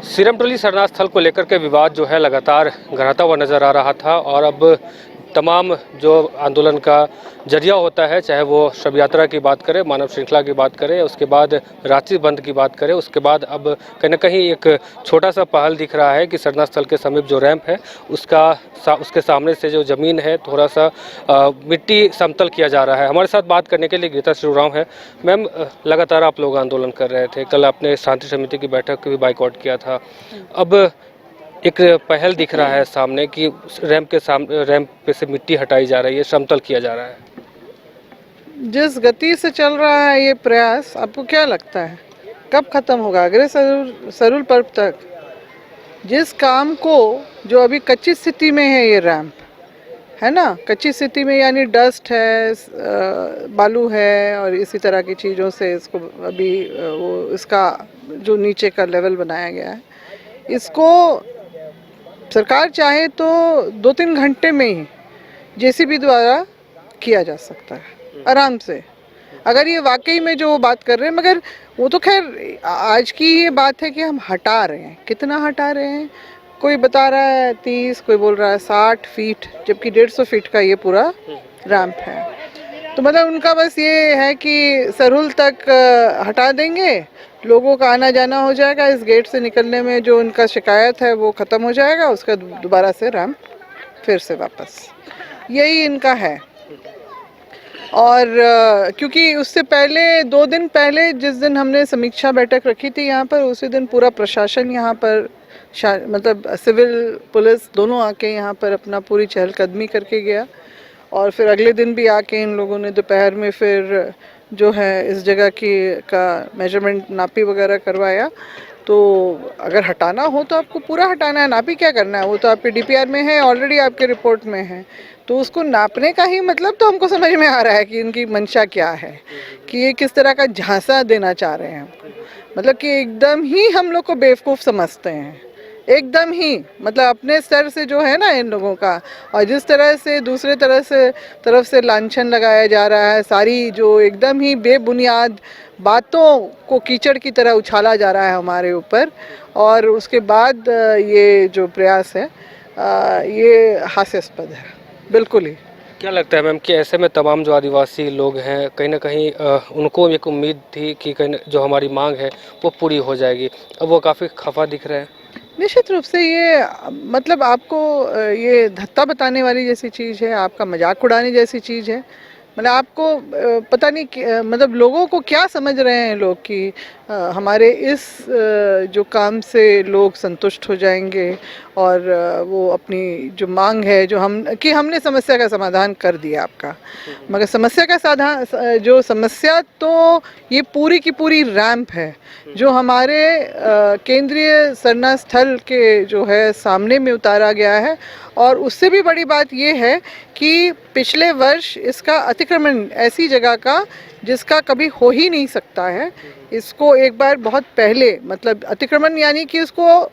सिरमटोली सरना स्थल को लेकर के विवाद जो है लगातार गहराता हुआ नजर आ रहा था और अब तमाम जो आंदोलन का जरिया होता है, चाहे वो शव यात्रा की बात करें, मानव श्रृंखला की बात करें, उसके बाद रात्रि बंद की बात करें, उसके बाद अब कहीं ना कहीं एक छोटा सा पहल दिख रहा है कि सरना स्थल के समीप जो रैंप है उसके सामने से जो ज़मीन है थोड़ा सा मिट्टी समतल किया जा रहा है। हमारे साथ बात करने के लिए गीता श्रीराम है। मैम, लगातार आप लोग आंदोलन कर रहे थे, कल आपने शांति समिति की बैठक भी बाइकआउट किया था। अब एक पहल दिख रहा है सामने कि रैंप पे से मिट्टी हटाई जा रही है, समतल किया जा रहा है। जिस गति से चल रहा है ये प्रयास, आपको क्या लगता है कब खत्म होगा? अगले सरूल पर्व तक जिस काम को, जो अभी कच्ची स्थिति में है, ये रैंप है ना, कच्ची स्थिति में यानी डस्ट है, बालू है और इसी तरह की चीज़ों से इसको अभी वो इसका जो नीचे का लेवल बनाया गया है, इसको सरकार चाहे तो 2-3 घंटे में ही जेसीबी द्वारा किया जा सकता है आराम से, अगर ये वाकई में जो बात कर रहे हैं। मगर वो तो खैर आज की ये बात है कि हम हटा रहे हैं, कितना हटा रहे हैं? कोई बता रहा है 30, कोई बोल रहा है 60 फीट, जबकि 150 फीट का ये पूरा रैंप है। तो मतलब उनका बस ये है कि सरूल तक हटा देंगे, लोगों का आना जाना हो जाएगा, इस गेट से निकलने में जो उनका शिकायत है वो ख़त्म हो जाएगा, उसका दोबारा से रैंप फिर से वापस, यही इनका है। और क्योंकि उससे पहले 2 दिन पहले जिस दिन हमने समीक्षा बैठक रखी थी यहाँ पर, उसी दिन पूरा प्रशासन यहाँ पर मतलब सिविल पुलिस दोनों आके यहाँ पर अपना पूरी चहलकदमी करके गया। और फिर अगले दिन भी आके इन लोगों ने दोपहर में फिर जो है इस जगह का मेजरमेंट नापी वगैरह करवाया। तो अगर हटाना हो तो आपको पूरा हटाना है, नापी क्या करना है, वो तो आपके डीपीआर में है, ऑलरेडी आपके रिपोर्ट में है। तो उसको नापने का ही मतलब तो हमको समझ में आ रहा है कि इनकी मंशा क्या है, कि ये किस तरह का झांसा देना चाह रहे हैं। मतलब कि एकदम ही हम लोग को बेवकूफ़ समझते हैं, एकदम ही, मतलब अपने स्तर से जो है ना इन लोगों का, और जिस तरह से दूसरे तरफ से लांछन लगाया जा रहा है, सारी जो एकदम ही बेबुनियाद बातों को कीचड़ की तरह उछाला जा रहा है हमारे ऊपर। और उसके बाद ये जो प्रयास है ये हास्यास्पद है बिल्कुल ही। क्या लगता है मैम कि ऐसे में तमाम जो आदिवासी लोग हैं, कहीं ना कहीं उनको एक उम्मीद थी कि कहीं जो हमारी मांग है वो पूरी हो जाएगी, अब वो काफ़ी खफा दिख रहे हैं। निश्चित रूप से ये मतलब आपको ये धत्ता बताने वाली जैसी चीज़ है, आपका मजाक उड़ाने जैसी चीज़ है। मतलब आपको पता नहीं मतलब लोगों को क्या समझ रहे हैं लोग कि हमारे इस जो काम से लोग संतुष्ट हो जाएंगे और वो अपनी जो मांग है जो हमने समस्या का समाधान कर दिया आपका। मगर समस्या का जो समस्या तो ये पूरी की पूरी रैंप है जो हमारे केंद्रीय सरना स्थल के जो है सामने में उतारा गया है। और उससे भी बड़ी बात ये है कि पिछले वर्ष इसका अतिक्रमण ऐसी जगह का जिसका कभी हो ही नहीं सकता है, इसको एक बार बहुत पहले, मतलब अतिक्रमण यानी कि उसको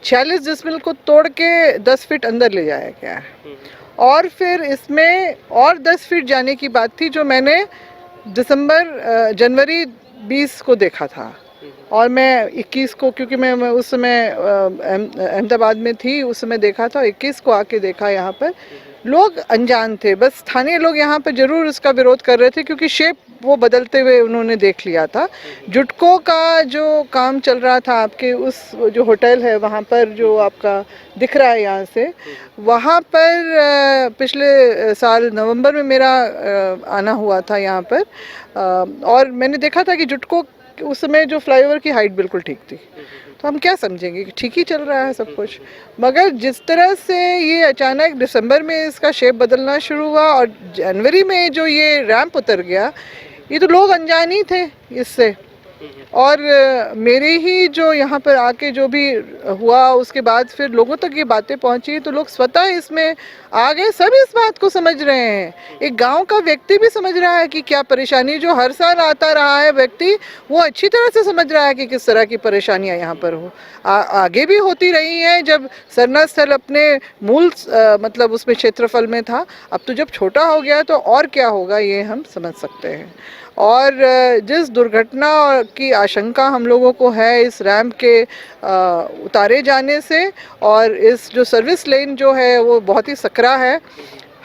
46 डिसमिल को तोड़ के 10 फीट अंदर ले जाया गया है। और फिर इसमें और 10 फीट जाने की बात थी जो मैंने जनवरी 20 को देखा था। और मैं 21 को, क्योंकि मैं उस समय अहमदाबाद में थी, उस समय देखा था। 21 को आके देखा, यहाँ पर लोग अनजान थे, बस स्थानीय लोग यहाँ पर ज़रूर इसका विरोध कर रहे थे क्योंकि शेप वो बदलते हुए उन्होंने देख लिया था। जुटको का जो काम चल रहा था आपके उस जो होटल है वहाँ पर जो आपका दिख रहा है यहाँ से, वहाँ पर पिछले साल नवंबर में मेरा आना हुआ था यहाँ पर। और मैंने देखा था कि जुटको उस समय जो फ्लाईओवर की हाइट बिल्कुल ठीक थी। तो हम क्या समझेंगे कि ठीक ही चल रहा है सब कुछ। मगर जिस तरह से ये अचानक दिसंबर में इसका शेप बदलना शुरू हुआ और जनवरी में जो ये रैंप उतर गया, ये तो लोग अनजान ही थे इससे। और मेरे ही जो यहाँ पर आके जो भी हुआ उसके बाद फिर लोगों तक ये बातें पहुँची तो लोग स्वतः इसमें आ गए। सब इस बात को समझ रहे हैं, एक गांव का व्यक्ति भी समझ रहा है कि क्या परेशानी, जो हर साल आता रहा है व्यक्ति वो अच्छी तरह से समझ रहा है कि किस तरह की परेशानियां यहाँ पर हो, आगे भी होती रही हैं जब सरना स्थल अपने मूल मतलब उसमें क्षेत्रफल में था। अब तो जब छोटा हो गया तो और क्या होगा ये हम समझ सकते हैं। और जिस दुर्घटना की आशंका हम लोगों को है इस रैंप के उतारे जाने से, और इस जो सर्विस लेन जो है वो बहुत ही सकरा है,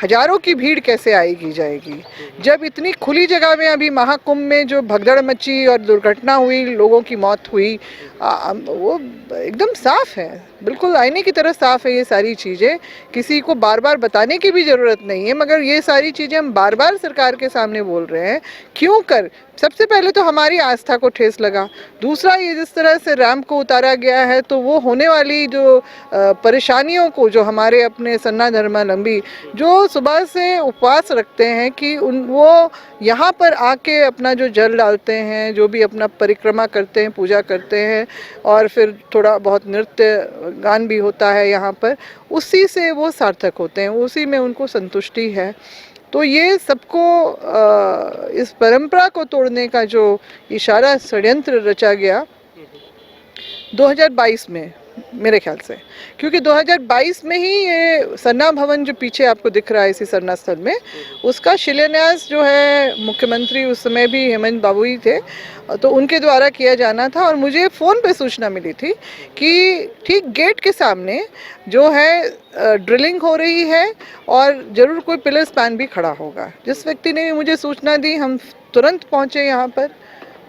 हजारों की भीड़ कैसे आएगी जाएगी जब इतनी खुली जगह में अभी महाकुंभ में जो भगदड़ मची और दुर्घटना हुई, लोगों की मौत हुई, वो एकदम साफ है, बिल्कुल आईने की तरह साफ है ये सारी चीज़ें। किसी को बार बार बताने की भी ज़रूरत नहीं है, मगर ये सारी चीज़ें हम बार बार सरकार के सामने बोल रहे हैं। क्यों कर? सबसे पहले तो हमारी आस्था को ठेस लगा, दूसरा ये जिस तरह से रैंप को उतारा गया है तो वो होने वाली जो परेशानियों को, जो हमारे अपने सन्ना धर्मावलंबी जो सुबह से उपवास रखते हैं कि वो यहाँ पर आके अपना जो जल डालते हैं, जो भी अपना परिक्रमा करते हैं, पूजा करते हैं, और फिर थोड़ा बहुत नृत्य गान भी होता है यहाँ पर, उसी से वो सार्थक होते हैं, उसी में उनको संतुष्टि है। तो ये सबको इस परंपरा को तोड़ने का जो इशारा षड्यंत्र रचा गया 2022 में मेरे ख्याल से, क्योंकि 2022 में ही ये सरना भवन जो पीछे आपको दिख रहा है इसी सरना स्थल में, उसका शिलान्यास जो है मुख्यमंत्री उस समय भी हेमंत बाबू ही थे, तो उनके द्वारा किया जाना था। और मुझे फ़ोन पे सूचना मिली थी कि ठीक गेट के सामने जो है ड्रिलिंग हो रही है और ज़रूर कोई पिलर स्पैन भी खड़ा होगा। जिस व्यक्ति ने मुझे सूचना दी, हम तुरंत पहुँचे यहाँ पर।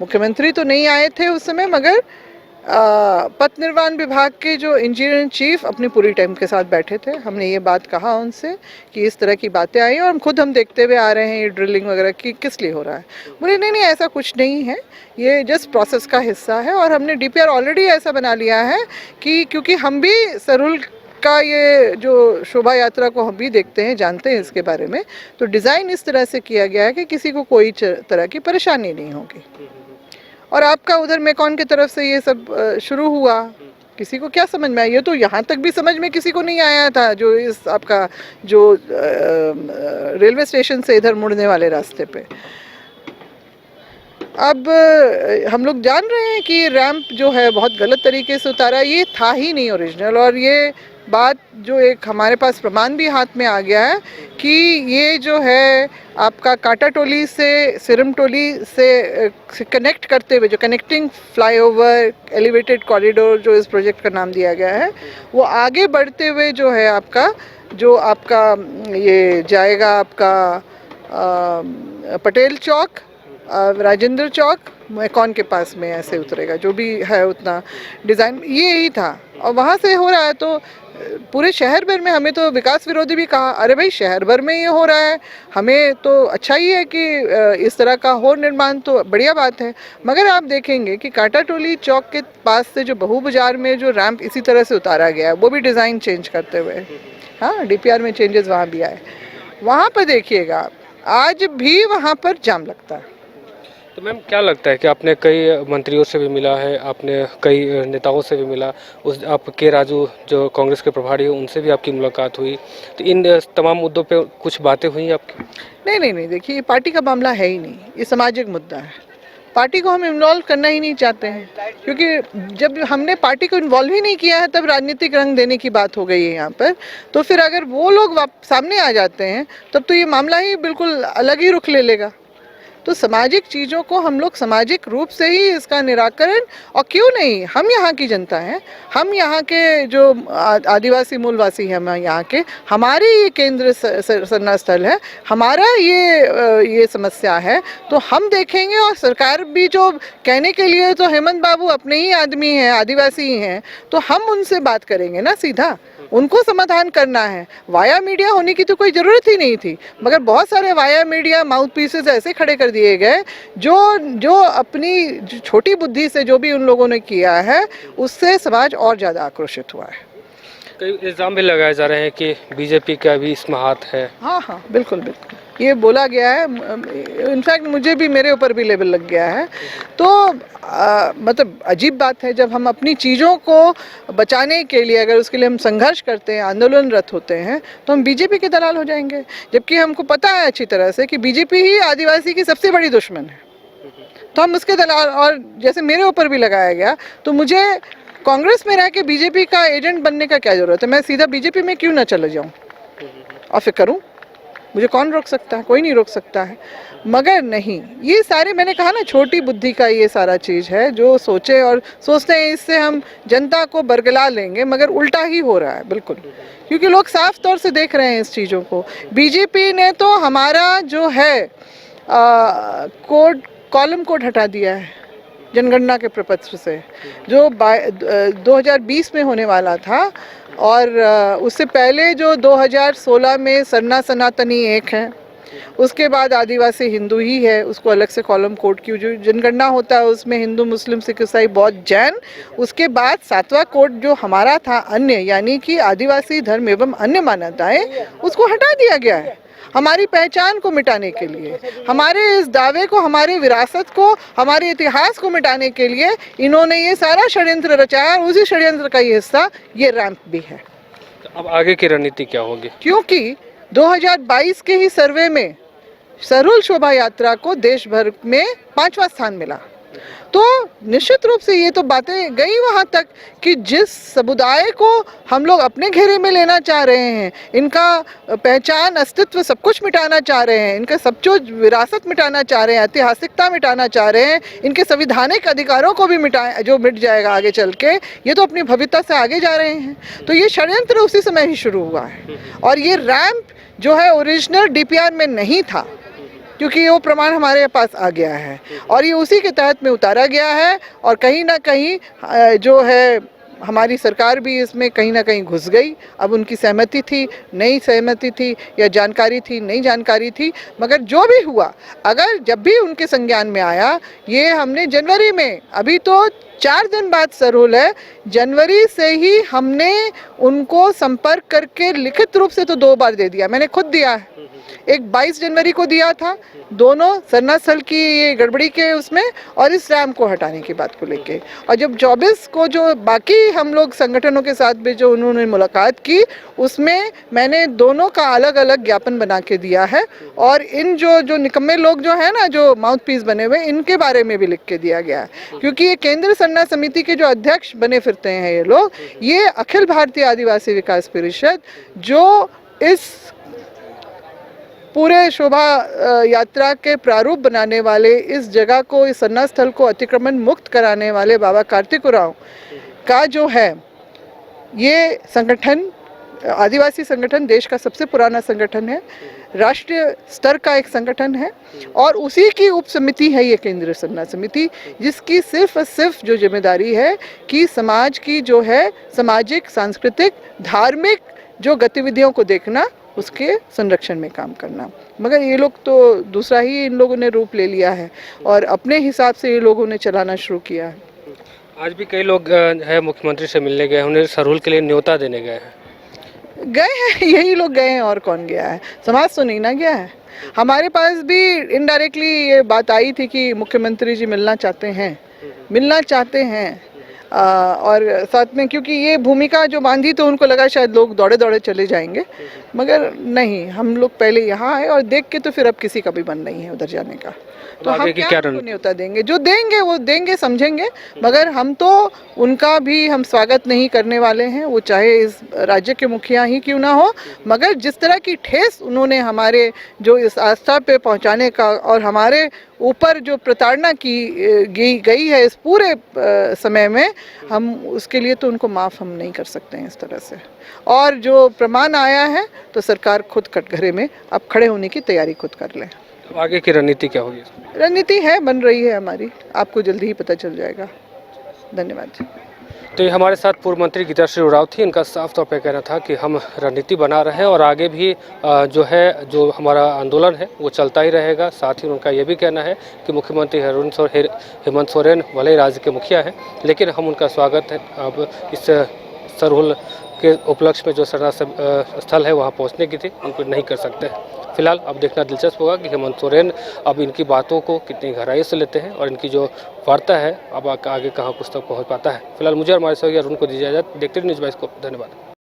मुख्यमंत्री तो नहीं आए थे उस समय, मगर पथ निर्माण विभाग के जो इंजीनियर इन चीफ अपनी पूरी टीम के साथ बैठे थे। हमने ये बात कहा उनसे कि इस तरह की बातें आई और हम देखते हुए आ रहे हैं ये ड्रिलिंग वगैरह की किस लिए हो रहा है। बोले नहीं ऐसा कुछ नहीं है, ये जस्ट प्रोसेस का हिस्सा है, और हमने डीपीआर ऑलरेडी ऐसा बना लिया है कि क्योंकि हम भी सरूल का ये जो शोभा यात्रा को हम भी देखते हैं, जानते हैं इसके बारे में, तो डिज़ाइन इस तरह से किया गया है कि किसी को कोई तरह की परेशानी नहीं होगी। और आपका उधर मेकॉन की तरफ से ये सब शुरू हुआ, किसी को क्या समझ में आया? ये तो यहाँ तक भी समझ में किसी को नहीं आया था, जो इस आपका जो रेलवे स्टेशन से इधर मुड़ने वाले रास्ते पे। अब हम लोग जान रहे हैं कि रैंप जो है बहुत गलत तरीके से उतारा, ये था ही नहीं ओरिजिनल, और ये बात जो एक हमारे पास प्रमाण भी हाथ में आ गया है कि ये जो है आपका कांटा टोली से सिरम टोली से कनेक्ट करते हुए जो कनेक्टिंग फ्लाईओवर एलिवेटेड कॉरिडोर जो इस प्रोजेक्ट का नाम दिया गया है, वो आगे बढ़ते हुए जो है आपका ये जाएगा आपका पटेल चौक, राजेंद्र चौक, मेकॉन के पास में ऐसे उतरेगा, जो भी है उतना डिज़ाइन ये ही था। और वहाँ से हो रहा है तो पूरे शहर भर में, हमें तो विकास विरोधी भी कहा, अरे भाई शहर भर में ये हो रहा है, हमें तो अच्छा ही है कि इस तरह का हो निर्माण, तो बढ़िया बात है। मगर आप देखेंगे कि कांटा टोली चौक के पास से जो बहू बाजार में जो रैंप इसी तरह से उतारा गया है, वो भी डिज़ाइन चेंज करते हुए, हाँ डीपीआर में चेंजेस वहाँ भी आए, वहाँ पर देखिएगा आप आज भी वहाँ पर जाम लगता है। तो मैम क्या लगता है कि आपने कई मंत्रियों से भी मिला है, आपने कई नेताओं से भी मिला, उस आप के राजू जो कांग्रेस के प्रभारी हैं उनसे भी आपकी मुलाकात हुई, तो इन तमाम मुद्दों पे कुछ बातें हुई आपकी? नहीं, देखिए ये पार्टी का मामला है ही नहीं, ये सामाजिक मुद्दा है। पार्टी को हम इन्वॉल्व करना ही नहीं चाहते हैं, क्योंकि जब हमने पार्टी को इन्वॉल्व ही नहीं किया है तब राजनीतिक रंग देने की बात हो गई है यहाँ पर। तो फिर अगर वो लोग सामने आ जाते हैं तब तो ये मामला ही बिल्कुल अलग ही रुख ले लेगा। तो सामाजिक चीज़ों को हम लोग सामाजिक रूप से ही इसका निराकरण, और क्यों नहीं, हम यहाँ की जनता हैं, हम यहाँ के जो आदिवासी मूलवासी हैं, हम यहाँ के, हमारे ये केंद्र सरना स्थल है, हमारा ये समस्या है, तो हम देखेंगे। और सरकार भी जो कहने के लिए तो हेमंत बाबू अपने ही आदमी हैं, आदिवासी ही हैं, तो हम उनसे बात करेंगे ना सीधा, उनको समाधान करना है। वाया मीडिया होने की तो कोई ज़रूरत ही नहीं थी, मगर बहुत सारे वाया मीडिया माउथ पीसेस ऐसे खड़े कर दिए गए जो अपनी छोटी बुद्धि से जो भी उन लोगों ने किया है उससे समाज और ज़्यादा आक्रोशित हुआ है। कई इल्ज़ाम भी लगाए जा रहे हैं कि बीजेपी का भी इसमें हाथ है। हाँ बिल्कुल ये बोला गया है, इनफैक्ट मुझे भी, मेरे ऊपर भी लेबल लग गया है। तो मतलब अजीब बात है, जब हम अपनी चीज़ों को बचाने के लिए अगर उसके लिए हम संघर्ष करते हैं, आंदोलनरत होते हैं, तो हम बीजेपी के दलाल हो जाएंगे, जबकि हमको पता है अच्छी तरह से कि बीजेपी ही आदिवासी की सबसे बड़ी दुश्मन है। तो हम उसके दलाल, और जैसे मेरे ऊपर भी लगाया गया, तो मुझे कांग्रेस में रह के बीजेपी का एजेंट बनने का क्या ज़रूरत है? मैं सीधा बीजेपी में क्यों ना चले जाऊँ और फिर करूँ? मुझे कौन रोक सकता है? कोई नहीं रोक सकता है। मगर नहीं, ये सारे मैंने कहा ना, छोटी बुद्धि का ये सारा चीज़ है, जो सोचे और सोचते हैं इससे हम जनता को बरगला लेंगे, मगर उल्टा ही हो रहा है बिल्कुल, क्योंकि लोग साफ तौर से देख रहे हैं इस चीज़ों को। बीजेपी ने तो हमारा जो है कॉलम कोड हटा दिया है जनगणना के प्रपत्र से, जो 2020 में होने वाला था, और उससे पहले जो 2016 में सरना सनातनी एक है, उसके बाद आदिवासी हिंदू ही है, उसको अलग से कॉलम कोड की जो जनगणना होता है उसमें हिंदू, मुस्लिम, सिख, ईसाई, बौद्ध, जैन, उसके बाद 7वां कोड जो हमारा था अन्य, यानी कि आदिवासी धर्म एवं अन्य मान्यताएं, उसको हटा दिया गया है हमारी पहचान को मिटाने के लिए, हमारे इस दावे को, हमारी विरासत को, हमारे इतिहास को मिटाने के लिए इन्होंने ये सारा षड्यंत्र रचाया, और उसी षड्यंत्र का ये हिस्सा ये रैंप भी है। अब आगे की रणनीति क्या होगी? क्योंकि 2022 के ही सर्वे में सरूल शोभा यात्रा को देश भर में 5वां स्थान मिला, तो निश्चित रूप से ये तो बातें गई वहाँ तक कि जिस समुदाय को हम लोग अपने घेरे में लेना चाह रहे हैं, इनका पहचान, अस्तित्व, सब कुछ मिटाना चाह रहे हैं, इनका सब कुछ विरासत मिटाना चाह रहे हैं, ऐतिहासिकता मिटाना चाह रहे हैं, इनके संवैधानिक अधिकारों को भी जो मिट जाएगा आगे चल के, ये तो अपनी भव्यता से आगे जा रहे हैं। तो ये षड्यंत्र उसी समय ही शुरू हुआ है, और ये रैंप जो है ओरिजिनल डीपीआर में नहीं था, क्योंकि वो प्रमाण हमारे पास आ गया है और ये उसी के तहत में उतारा गया है, और कहीं ना कहीं जो है हमारी सरकार भी इसमें कहीं ना कहीं घुस गई। अब उनकी सहमति थी, नहीं सहमति थी, या जानकारी थी, नहीं जानकारी थी, मगर जो भी हुआ, अगर जब भी उनके संज्ञान में आया, ये हमने जनवरी में, अभी तो 4 दिन बाद सरूल है, जनवरी से ही हमने उनको संपर्क करके लिखित रूप से तो 2 बार दे दिया, मैंने खुद दिया है। एक 22 जनवरी को दिया था, दोनों सरना स्थल की ये गड़बड़ी के उसमें, और इस रैम को हटाने की बात को लेके, और जब 24 को जो बाकी हम लोग संगठनों के साथ भी जो उन्होंने मुलाकात की, उसमें मैंने दोनों का अलग अलग ज्ञापन बना के दिया है, और इन जो निकम्मे लोग जो है ना, जो माउथ पीस बने हुए, इनके बारे में भी लिख के दिया गया है, क्योंकि ये केंद्र सरना समिति के जो अध्यक्ष बने फिरते हैं ये लोग, ये अखिल भारतीय आदिवासी विकास परिषद, जो इस पूरे शोभा यात्रा के प्रारूप बनाने वाले, इस जगह को, इस सरना स्थल को अतिक्रमण मुक्त कराने वाले बाबा कार्तिक उरांव का जो है ये संगठन, आदिवासी संगठन देश का सबसे पुराना संगठन है, राष्ट्रीय स्तर का एक संगठन है, और उसी की उप समिति है ये केंद्रीय सरना समिति, जिसकी सिर्फ और सिर्फ जो जिम्मेदारी है कि समाज की जो है सामाजिक, सांस्कृतिक, धार्मिक जो गतिविधियों को देखना, उसके संरक्षण में काम करना। मगर ये लोग तो दूसरा ही इन लोगों ने रूप ले लिया है, और अपने हिसाब से ये लोगों ने चलाना शुरू किया है। आज भी कई लोग है मुख्यमंत्री से मिलने गए, उन्हें सरूल के लिए न्योता देने गए हैं, यही लोग गए हैं, और कौन गया है? समाज तो नहीं ना गया है। हमारे पास भी इनडायरेक्टली ये बात आई थी कि मुख्यमंत्री जी मिलना चाहते हैं, और साथ में, क्योंकि ये भूमिका जो बांधी तो उनको लगा शायद लोग दौड़े दौड़े चले जाएंगे, मगर नहीं, हम लोग पहले यहाँ आए और देख के तो फिर अब किसी का भी मन नहीं है उधर जाने का, तो हम क्या न्योता देंगे? जो देंगे वो देंगे, समझेंगे, मगर हम तो उनका भी हम स्वागत नहीं करने वाले हैं, वो चाहे इस राज्य के मुखिया ही क्यों ना हो। मगर जिस तरह की ठेस उन्होंने हमारे जो इस आस्था पे पहुंचाने का, और हमारे ऊपर जो प्रताड़ना की गई है इस पूरे समय में, हम उसके लिए तो उनको माफ़ हम नहीं कर सकते हैं इस तरह से। और जो प्रमाण आया है तो सरकार खुद कटघरे में अब खड़े होने की तैयारी खुद कर ले। आगे की रणनीति क्या होगी? रणनीति है, बन रही है हमारी, आपको जल्दी ही पता चल जाएगा। धन्यवाद। तो ये हमारे साथ पूर्व मंत्री गीताश्री उरांव थी। इनका साफ तौर पे कहना था कि हम रणनीति बना रहे हैं और आगे भी जो हमारा आंदोलन है वो चलता ही रहेगा। साथ ही उनका ये भी कहना है कि मुख्यमंत्री हेमंत सोरेन भले ही राज्य के मुखिया हैं, लेकिन हम उनका स्वागत है अब इस सरूल के उपलक्ष्य में जो सरना स्थल है वहाँ पहुँचने की थी, उनको नहीं कर सकते। फिलहाल अब देखना दिलचस्प होगा कि हेमंत सोरेन अब इनकी बातों को कितनी गहराई से लेते हैं और इनकी जो वार्ता है अब आगे कहाँ कुछ तक पहुँच पाता है। फिलहाल मुझे और हमारे सहयोगी अरुण को दी इजाज़त। देखते रहिए न्यूज़ 22 को। धन्यवाद।